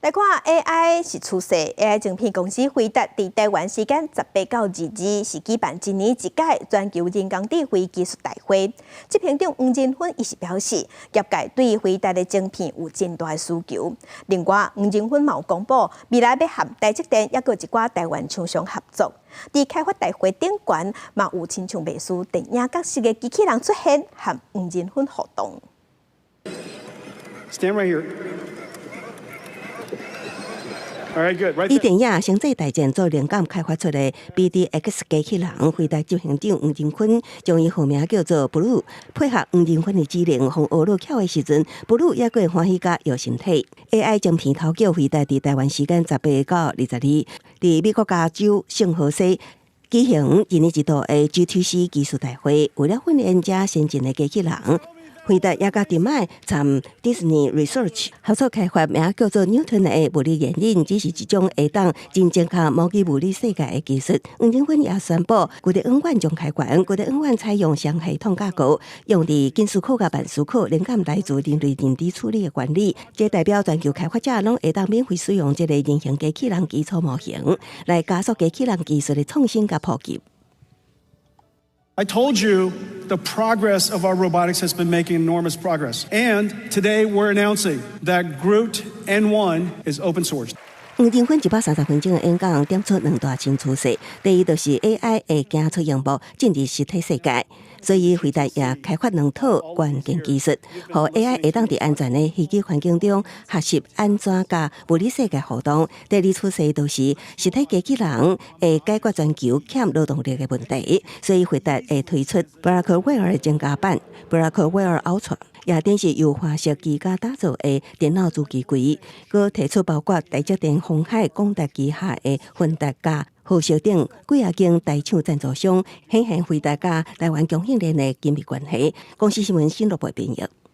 来看 AI 是趋势 ，AI 晶片公司辉达伫台湾时间18到22是举办一年一届全球人工智慧技术大会。执行长黄仁勋伊是表示，业界对辉达的晶片有真大的需求。另外，黄仁勋嘛有公布，未来要和台积电抑个一寡台湾厂商合作。伫开发大会顶悬，嘛有亲像秘书电影角色的机器人出现，和黄仁勋互动。Stand right here. 以电影星际大战做灵感开发出的 BDX 机器人，辉达执行长黄仁勋将伊号名叫做 Blue， 配合黄仁勋的指令，从学落巧的时阵 ，Blue 也过欢喜甲摇身体。AI 晶片头叫辉达伫台湾时间18到22，伫美国加州圣荷西举行一年一度的 GTC 技术大会，为了训练这先进的机器人。辉达也甲迪麦参 Disney Research 合作开发名叫做 Newton 的物理原理，只是一种会当真正卡模拟物理世界的技术。黄仁勋也宣布，古德恩院将开馆，古德恩院采用双系统架构，用伫金属库甲万事库，灵感来自人类认知处理的原理。这代表全球开发者拢会当免费使用这个人形机器人基础模型，来加速机器人技术的创新甲普及。I told you the progress of our robotics has been making enormous progress. And today we're announcing that Groot N1 is open source. 黄仁勋130分钟的演讲点出两大新趋势，第一就是 AI 会行出荧幕进入实体世界，所以辉达也开发两套关键技术，让 AI 会当伫安全的虚拟环境中学习安怎甲物理世界互动。第二趋势就是实体机器人会解决全球欠劳动力的问题，所以辉达会推出 Blackwell 增加版 Blackwell Ultra。也电是由化石机加打造的电脑主机柜，佮提出包括台积电、鸿海、广达旗下的芬达加、豪硕等几啊间大厂赞助商，显现辉达加台湾供应链的紧密关系。公司新闻新闻部编译。